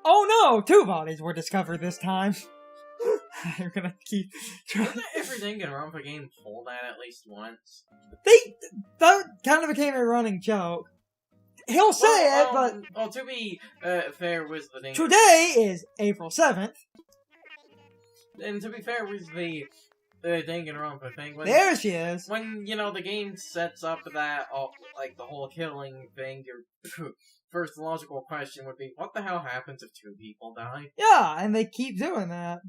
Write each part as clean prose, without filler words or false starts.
oh no, 2 bodies were discovered this time. I'm gonna keep trying. Wasn't everything in Rumpa game told that at least once? That kind of became a running joke. He'll say it, but... Well, to be fair with the... Today is April 7th. And to be fair with the Danganronpa thing... There she is. When, you know, the game sets up that, like, the whole killing thing, your first logical question would be, what the hell happens if 2 people die? Yeah, and they keep doing that.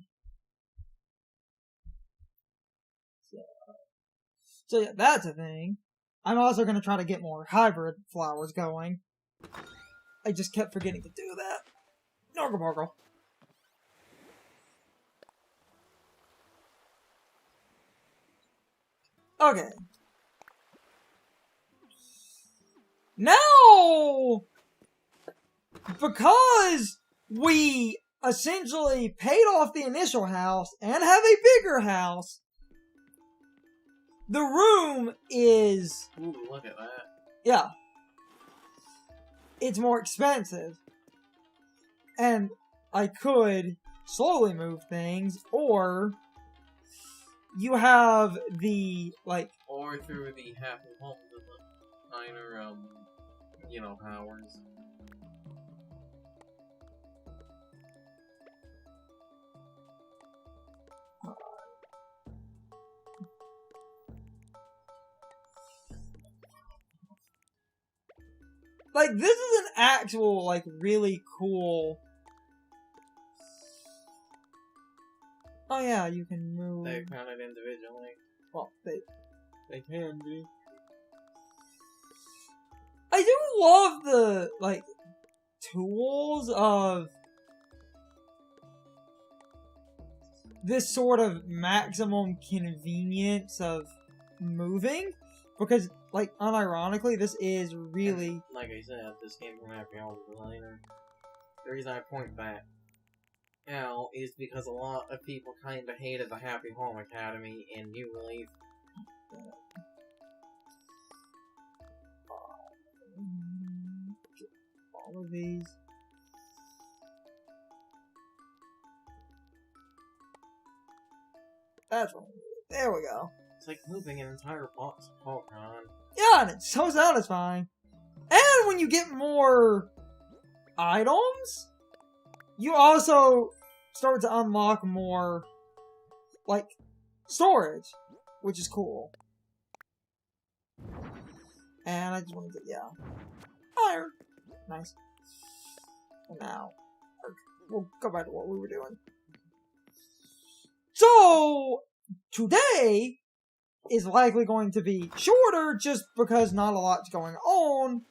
So yeah, that's a thing. I'm also going to try to get more hybrid flowers going. I just kept forgetting to do that. Norgaborgle. Okay. Now, because we essentially paid off the initial house and have a bigger house, the room is... Ooh, look at that. Yeah. It's more expensive. And I could slowly move things, or you have the, like... Or through the happy homes of the minor, you know, powers. Like, this is an actual, like, really cool... Oh yeah, you can move... They're counted individually. Well, They can be. I do love the, like, tools of this sort of maximum convenience of moving, because, like, unironically, this is really... And, like I said, this came from Happy Home Designer. The reason I point back out is because a lot of people kinda hated the Happy Home Academy in New Leaf. All of these. That's one. There we go. It's like moving an entire box of Pokemon. Yeah, and it's so satisfying. And when you get more items, you also start to unlock more, like, storage, which is cool. And I just wanted to, yeah. Fire! Nice. And now, we'll go back to what we were doing. So, today is likely going to be shorter just because not a lot's going on,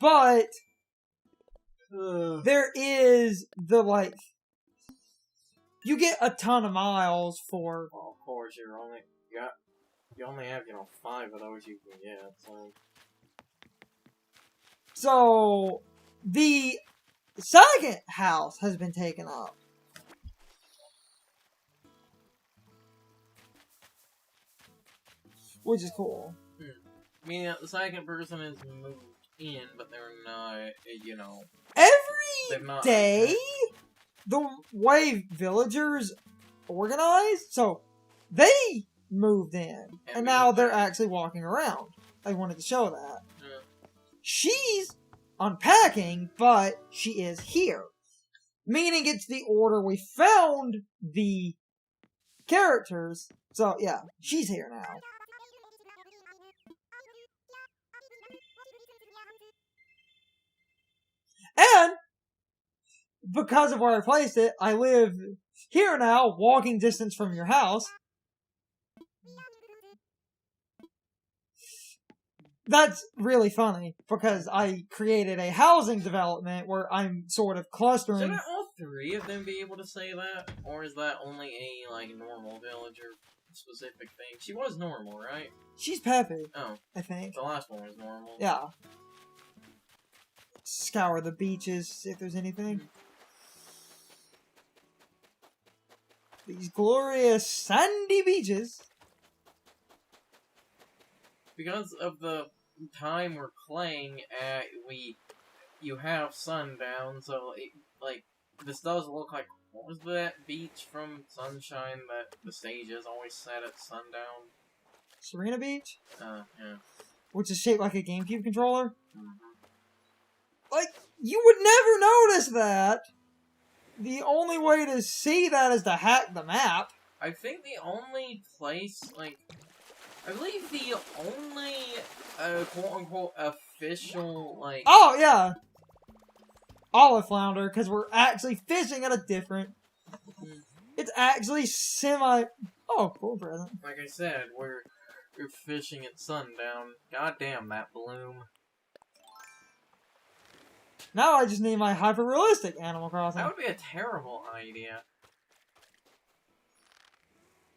but there is the, like, you get a ton of miles for... Well, of course, you only have, you know, 5 of those you can get, so... So, the second house has been taken up. Which is cool. I mean, the second person is moved in, but they're not, you know... Every day, the way villagers organize, so they moved in, and now they're actually walking around. I wanted to show that. Yeah. She's unpacking, but she is here. Meaning it's the order we found the characters. So, yeah, she's here now. And, because of where I placed it, I live here now, walking distance from your house. That's really funny, because I created a housing development where I'm sort of clustering... Shouldn't all 3 of them be able to say that? Or is that only a, like, normal villager specific thing? She was normal, right? She's Peppy. Oh. I think. The last one was normal. Yeah. Scour the beaches, see if there's anything. These glorious sandy beaches. Because of the time we're playing, we you have sundown, so like this does look like, what was that beach from Sunshine that the stage is always set at sundown? Serena Beach? Yeah. Which is shaped like a GameCube controller? Mm-hmm. Like, you would never notice that. The only way to see that is to hack the map. I think the only place, like, I believe the only, quote-unquote, official, like... Oh, yeah! Olive Flounder, because we're actually fishing at a different... It's actually semi... Oh, cool present. Like I said, we're fishing at sundown. God damn that bloom. Now I just need my hyper-realistic Animal Crossing. That would be a terrible idea.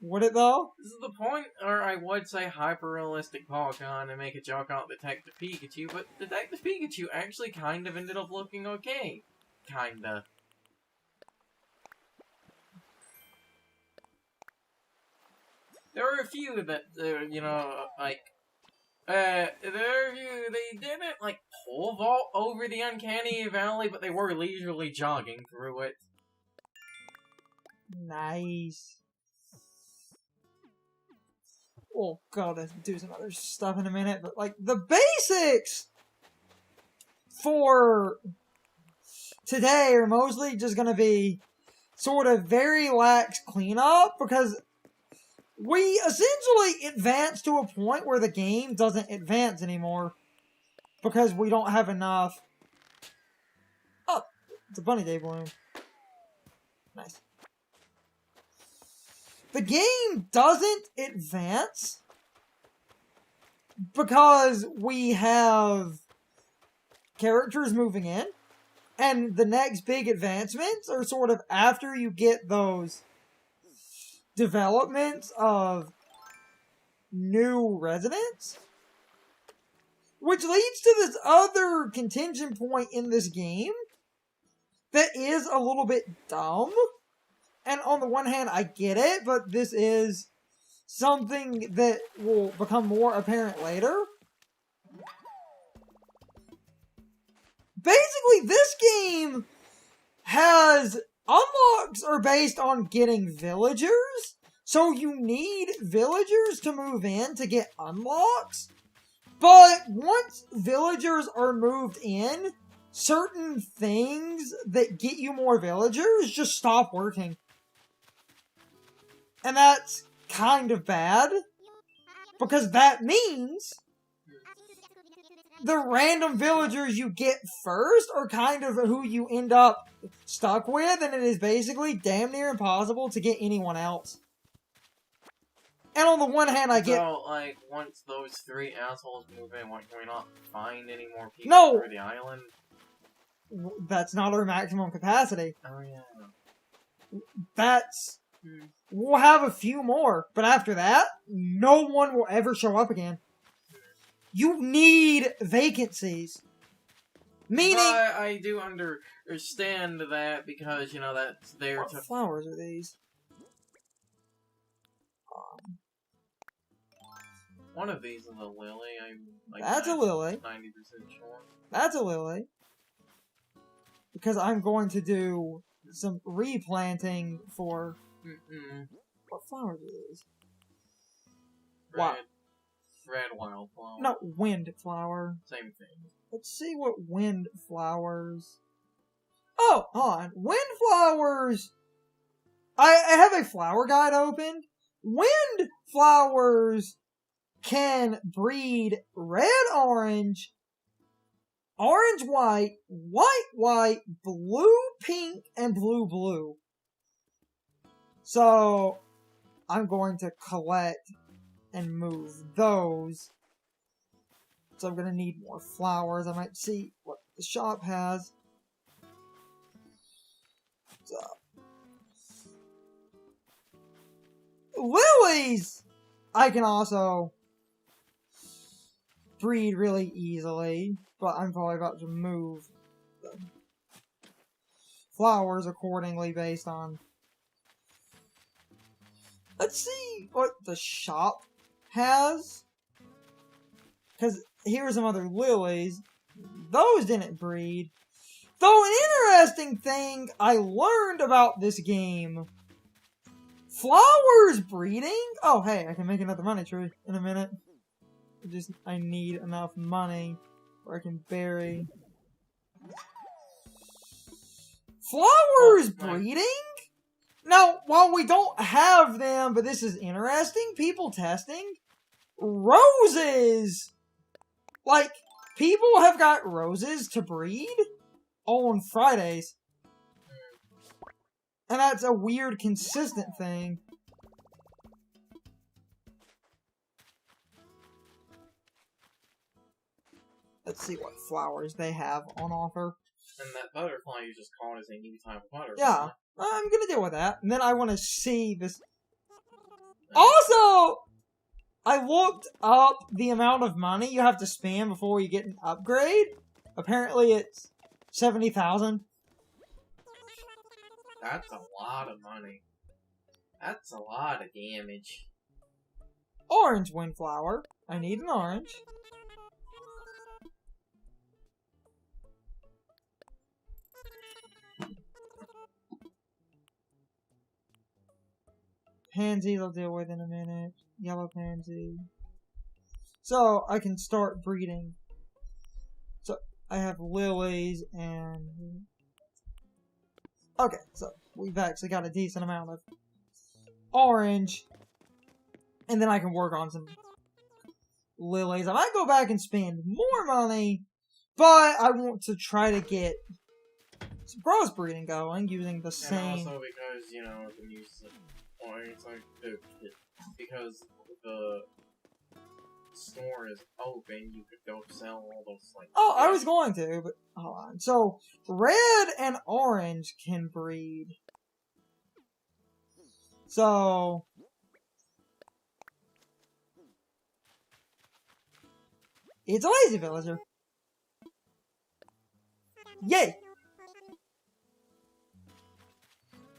Would it, though? This is the point, or I would say hyper-realistic Polygon and make a joke out Detective Pikachu, but Detective Pikachu actually kind of ended up looking okay. Kinda. There were a few that, you know, like, there were a few, they didn't, like, pole vault over the Uncanny Valley, but they were leisurely jogging through it. Nice. Well, God, I'll do some other stuff in a minute, but, like, the basics for today are mostly just gonna be sort of very lax cleanup, because we essentially advance to a point where the game doesn't advance anymore, because we don't have enough... Oh, it's a Bunny Day balloon. Nice. The game doesn't advance because we have characters moving in, and the next big advancements are sort of after you get those developments of new residents, which leads to this other contingent point in this game that is a little bit dumb. And on the one hand, I get it, but this is something that will become more apparent later. Basically, this game has... Unlocks are based on getting villagers, so you need villagers to move in to get unlocks. But once villagers are moved in, certain things that get you more villagers just stop working. And that's kind of bad, because that means the random villagers you get first are kind of who you end up stuck with, and it is basically damn near impossible to get anyone else. And on the one hand, I get... So, like, once those three assholes move in, what, can we not find any more people for the island? That's not our maximum capacity. Oh, yeah. That's... We'll have a few more, but after that, no one will ever show up again. You need vacancies. Meaning... I do understand that, because, you know, that's there what to... flowers are these? One of these is a lily, I'm like... That's a lily. 90% sure. That's a lily. Because I'm going to do some replanting for... What flowers are these? Red wildflower. No, windflower. Same thing. Let's see what windflowers... Oh, hold on. Windflowers... I have a flower guide open. Windflowers can breed red-orange, orange-white, white-white, blue-pink, and blue-blue. So, I'm going to collect and move those. So I'm going to need more flowers. I might see what the shop has. So. Lilies! I can also breed really easily, but I'm probably about to move the flowers accordingly based on... Let's see what the shop has. Because here are some other lilies. those didn't breed. Though an interesting thing I learned about this game, flowers breeding? Oh, hey, I can make another money tree in a minute. I need enough money where I can bury. Flowers breeding? Now, while we don't have them, but this is interesting, people testing, roses! Like, people have got roses to breed on Fridays. And that's a weird, consistent thing. Let's see what flowers they have on offer. And that butterfly you just called is a new type of butterfly. Yeah, I'm gonna deal with that. And then I want to see this. Also, I looked up the amount of money you have to spend before you get an upgrade. Apparently it's 70,000. That's a lot of money. That's a lot of damage. Orange windflower. I need an orange. Pansy I'll deal with in a minute. Yellow pansy. So, I can start breeding. So, I have lilies and... Okay, so we've actually got a decent amount of orange. And then I can work on some lilies. I might go back and spend more money, but I want to try to get some crossbreeding going using the same... And also because, you know, the music... Or it's like, because the store is open, you could go sell all those, like... Oh, I was going to, but hold on. So, red and orange can breed. So... It's a lazy villager. Yay!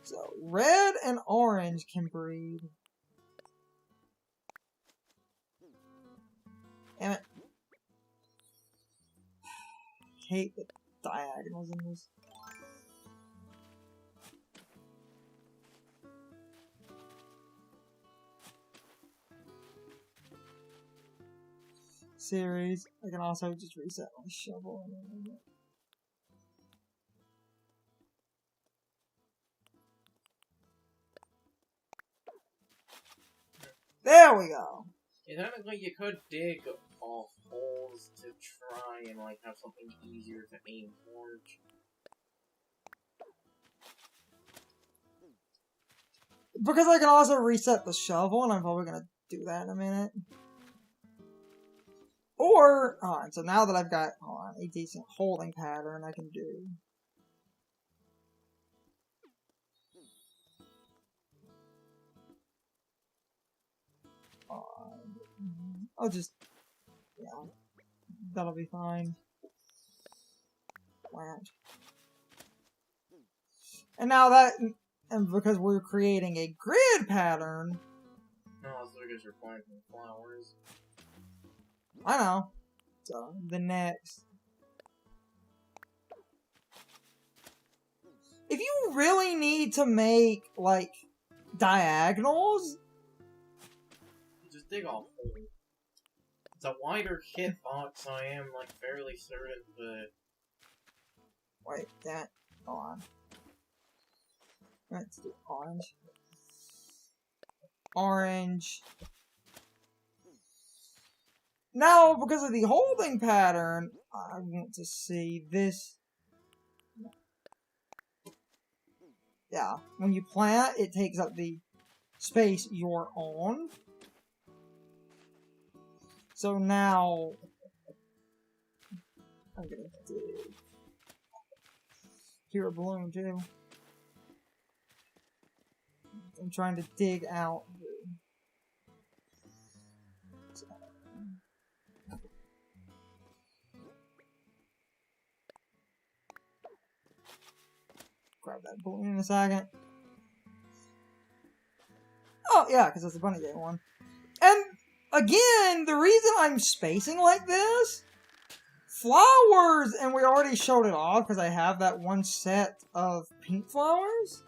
So, red and orange can breed. Damn it. Hate the diagonals in this. Series. I can also just reset my shovel in a minute. There we go. Yeah, technically, you could dig off holes to try and like have something easier to aim towards. Because I can also reset the shovel, and I'm probably gonna do that in a minute. Or, alright, so now that I've got a decent holding pattern, I can do. I'll just, yeah, that'll be fine. Plant. And now that, and because we're creating a grid pattern. No, that's because you're planting flowers. I know. So, the next. If you really need to make, like, diagonals, just dig off holes. It's a wider hitbox, I am, like, fairly certain, but... Wait, that... Hold on. Let's do orange. Orange. Now, because of the holding pattern, I want to see this. Yeah, when you plant, it takes up the space you're on. So now, I'm gonna dig. Here a balloon too. I'm trying to dig out. Grab that balloon in a second. Oh, yeah, because that's the bunny day one. And, again, the reason I'm spacing like this, flowers, and we already showed it off because I have that one set of pink flowers.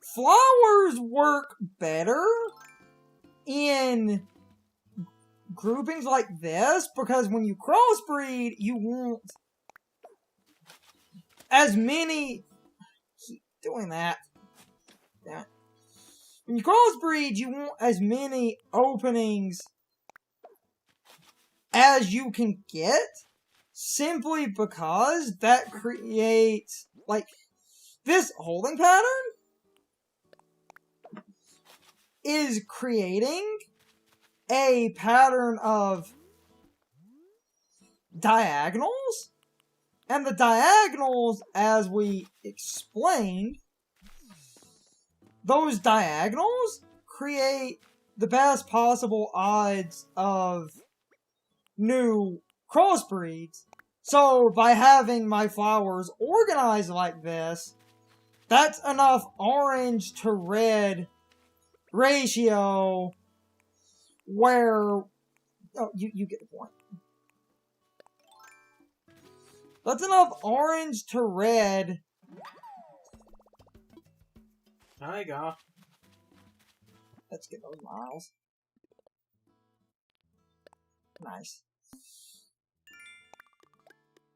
Flowers work better in groupings like this because when you crossbreed, you won't as many. Keep doing that. Damn it. When you crossbreed, you want as many openings as you can get, simply because that creates, like, this holding pattern is creating a pattern of diagonals, and the diagonals, as we explained, those diagonals create the best possible odds of new crossbreeds. So by having my flowers organized like this, that's enough orange to red ratio where... Oh, you get the point. That's enough orange to red. There you go. Let's get those miles. Nice.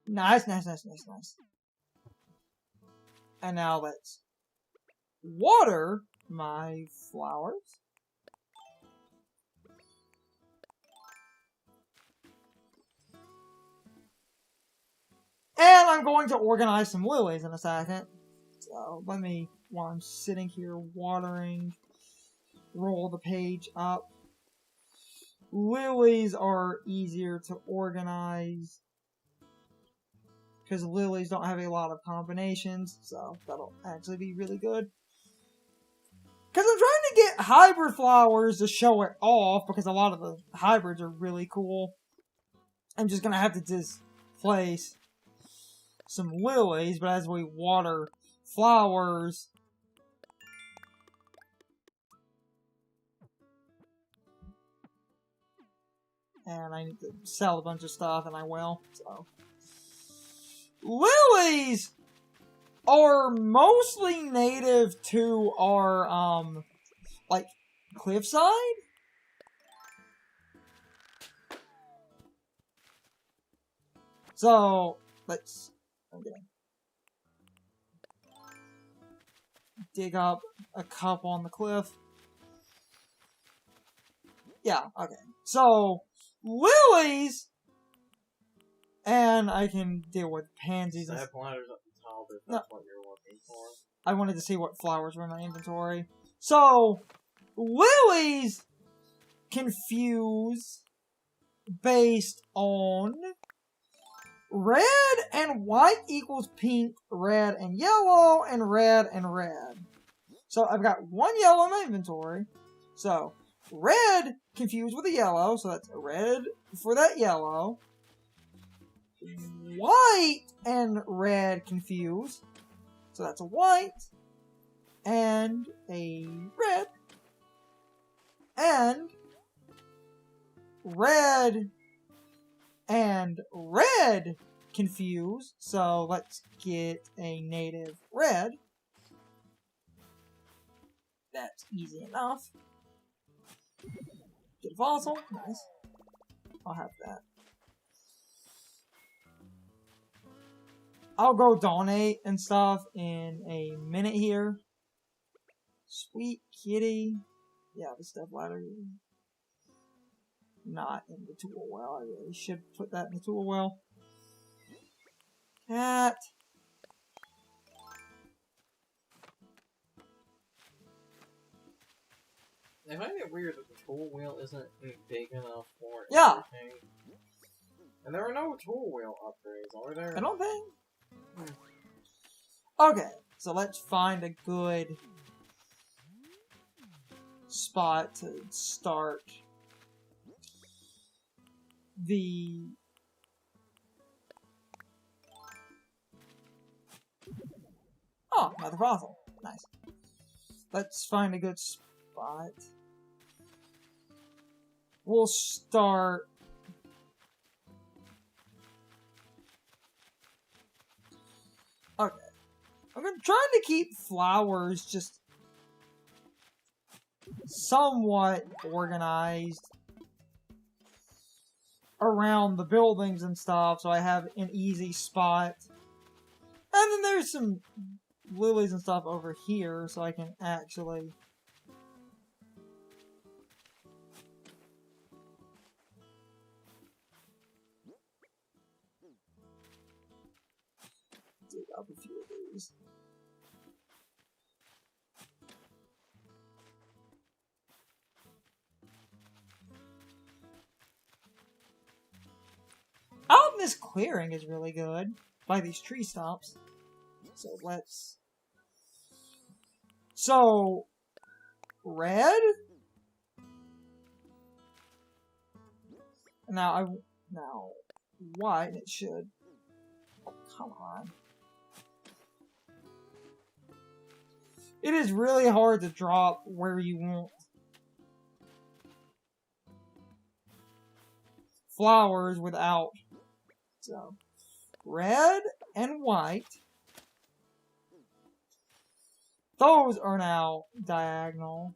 Nice. And now let's water my flowers. And I'm going to organize some lilies in a second. So let me, while I'm sitting here watering, roll the page up. Lilies are easier to organize because lilies don't have a lot of combinations, so that'll actually be really good. Because I'm trying to get hybrid flowers to show it off, because a lot of the hybrids are really cool. I'm just going to have to displace some lilies, but as we water flowers... And I need to sell a bunch of stuff, and I will, so... Lilies are mostly native to our, like, cliffside? So, let's... I'm gonna dig up a cup on the cliff. Yeah, okay. So... lilies, and I can deal with pansies. Step ladders up the top if that's what you're looking for. I wanted to see what flowers were in my inventory. So, lilies confuse based on red and white equals pink, red and yellow, and red and red. So I've got one yellow in my inventory. So, red confused with a yellow, so that's a red for that yellow. White and red confused, so that's a white and a red. And red and red confused, so let's get a native red. That's easy enough. Get a fossil. Nice. I'll have that. I'll go donate and stuff in a minute here. Sweet kitty. Yeah, the step ladder. Not in the tool well. I really should put that in the tool well. Cat. I find it weird that the tool wheel isn't big enough for everything. And there are no tool wheel upgrades, are there? I don't think. Okay, so let's find a good spot to start the... Oh, another fossil. Nice. Let's find a good spot. We'll start Okay. I'm trying to keep flowers just somewhat organized around the buildings and stuff, so I have an easy spot. And then there's some lilies and stuff over here, so I can actually dig up a few of these. Oh, this clearing is really good by these tree stumps. So let's... So... Red? Now, white, it should... Oh, come on. It is really hard to drop where you want flowers without. So, red and white. Those are now diagonal.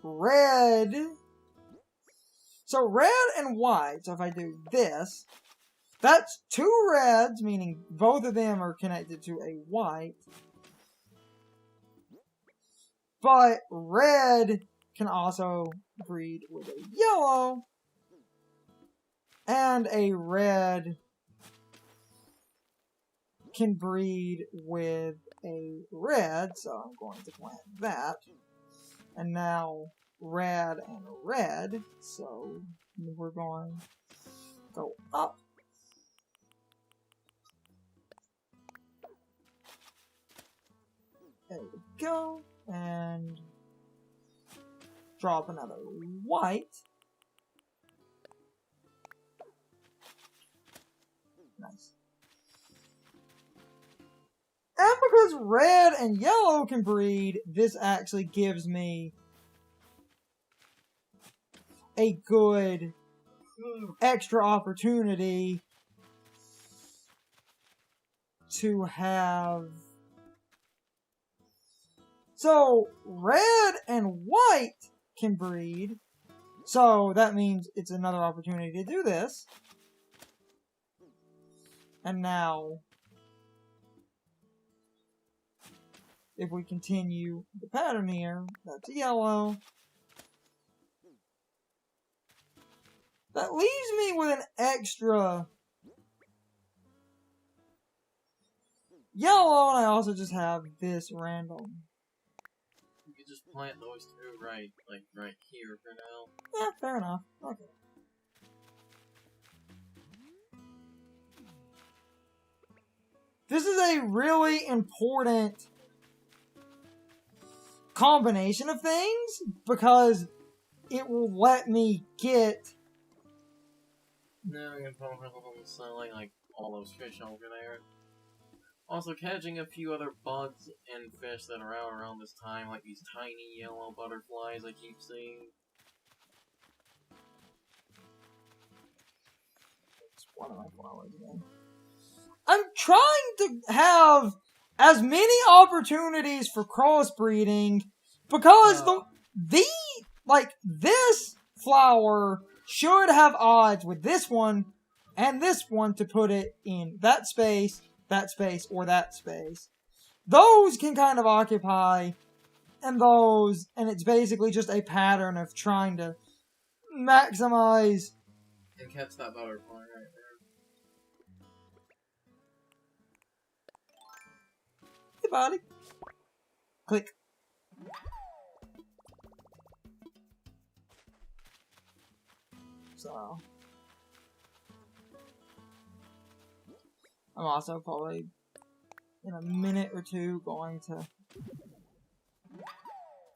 Red. So red and white. So if I do this, that's two reds, meaning both of them are connected to a white. But red can also breed with a yellow. And a red can breed with a red, so I'm going to plant that. And now red and red, so we're going to go up. There we go, and drop another white. Nice. And because red and yellow can breed, this actually gives me a good extra opportunity to have... So, red and white can breed, so that means it's another opportunity to do this. And now, if we continue the pattern here, that's yellow. That leaves me with an extra yellow, and I also just have this random. You could just plant those two right here for now. Yeah, fair enough. Okay. This is a really important combination of things because it will let me get... Now we can focus on selling like all those fish over there. Also catching a few other bugs and fish that are out around this time, like these tiny yellow butterflies I keep seeing. It's one of my flowers again. I'm trying to have as many opportunities for crossbreeding because this flower should have odds with this one and this one to put it in that space, or that space. Those can kind of occupy, and it's basically just a pattern of trying to maximize. And catch that butterfly right there. Hey, buddy. Click. So, I'm also probably in a minute or two going to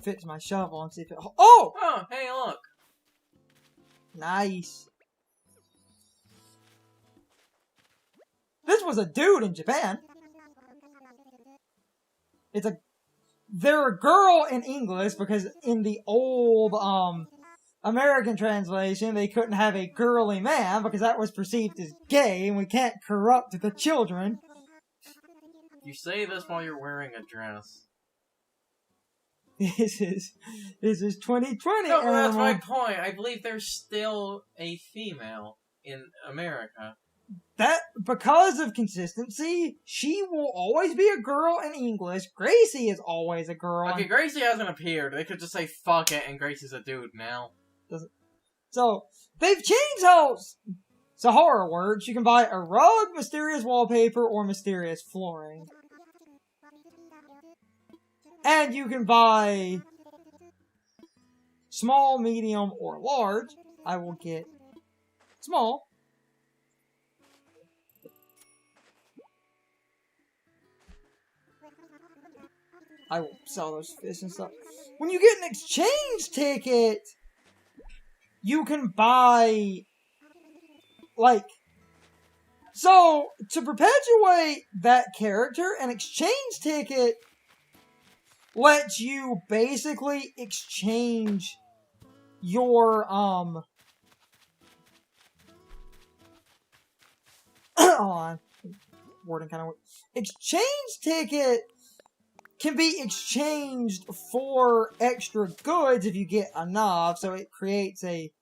fix my shovel and see if it... Oh! Oh, hey, look! Nice. This was a dude in Japan. They're a girl in English because in the old, American translation, they couldn't have a girly man because that was perceived as gay and we can't corrupt the children. You say this while you're wearing a dress. This is 2020. No, but that's my point. I believe there's still a female in America. That, because of consistency, she will always be a girl in English. Gracie is always a girl. Okay, Gracie hasn't appeared. They could just say fuck it and Gracie's a dude now. So, they've changed how Sahara works. You can buy a rug, mysterious wallpaper, or mysterious flooring. And you can buy small, medium, or large. I will get small. I will sell those fish and stuff. When you get an exchange ticket, you can buy, like, so, to perpetuate that character, an exchange ticket lets you basically exchange your, hold on, wording kind of weird. Exchange ticket can be exchanged for extra goods if you get enough, so it creates a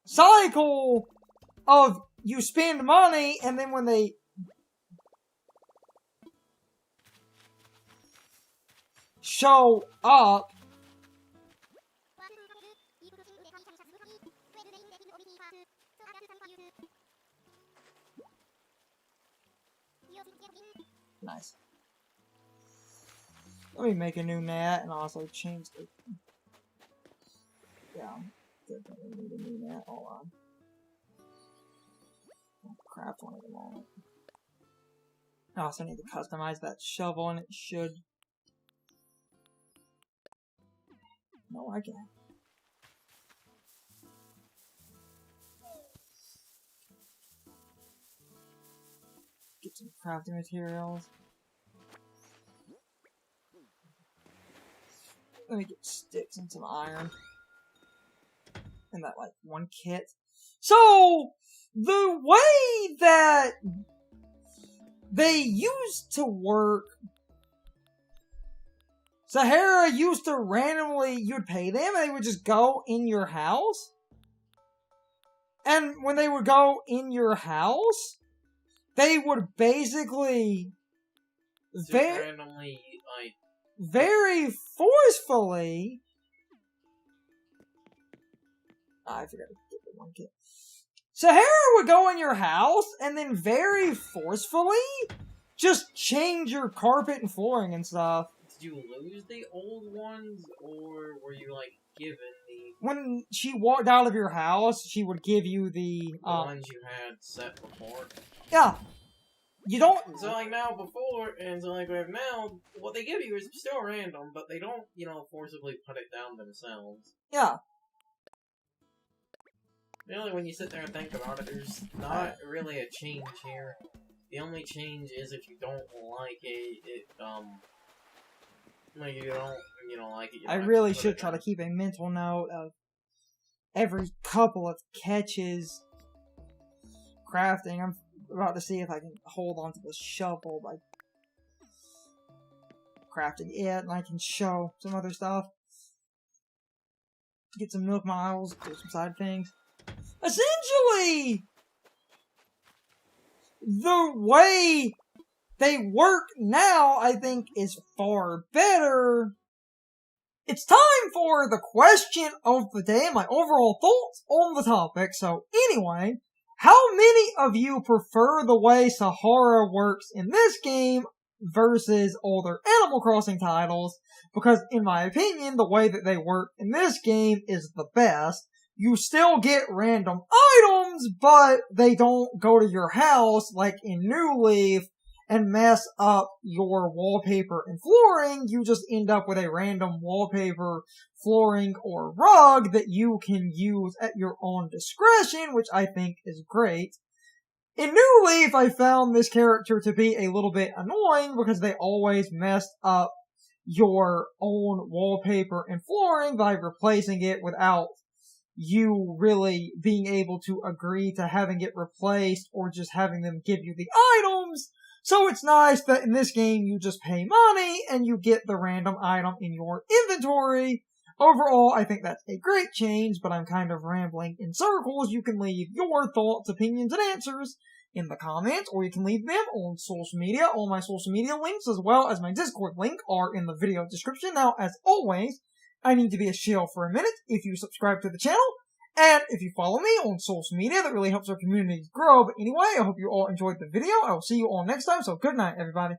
cycle of you spend money, and then when they show up, nice. Let me make a new net and also change the... Yeah, definitely need a new net. Hold on. I'll craft one at the moment. I also need to customize that shovel, and it should... No, I can't. Get some crafting materials. Let me get sticks and some iron. And that, like, one kit. So, the way that they used to work, Sahara used to randomly, you'd pay them and they would just go in your house. And when they would go in your house, they would basically randomly, like, very forcefully... I forgot to get the one kit. Sahara would go in your house and then very forcefully just change your carpet and flooring and stuff. Did you lose the old ones, or were you, like, given the... When she walked out of your house, she would give you the ones you had set before? Yeah. You don't... So, like, now, before, and so, like, now, what they give you is still random, but they don't, you know, forcibly put it down themselves. Yeah. Really, when you sit there and think about it, there's not really a change here. The only change is if you don't like it, like, you don't like it. I really should try to keep a mental note of every couple of catches crafting. I'm about to see if I can hold on to the shovel by crafting it, and I can show some other stuff. Get some Nook Miles, do some side things. Essentially, the way they work now, I think, is far better. It's time for the question of the day, my overall thoughts on the topic. So anyway, how many of you prefer the way Sahara works in this game versus older Animal Crossing titles? Because in my opinion, the way that they work in this game is the best. You still get random items, but they don't go to your house like in New Leaf and mess up your wallpaper and flooring. You just end up with a random wallpaper, flooring, or rug that you can use at your own discretion, which I think is great. In New Leaf, I found this character to be a little bit annoying because they always messed up your own wallpaper and flooring by replacing it without you really being able to agree to having it replaced or just having them give you the items. So it's nice that in this game you just pay money and you get the random item in your inventory. Overall, I think that's a great change, but I'm kind of rambling in circles. You can leave your thoughts, opinions, and answers in the comments, or you can leave them on social media. All my social media links, as well as my Discord link, are in the video description. Now, as always, I need to be a shill for a minute. If you subscribe to the channel, and if you follow me on social media, that really helps our community grow. But anyway, I hope you all enjoyed the video. I will see you all next time, so good night, everybody.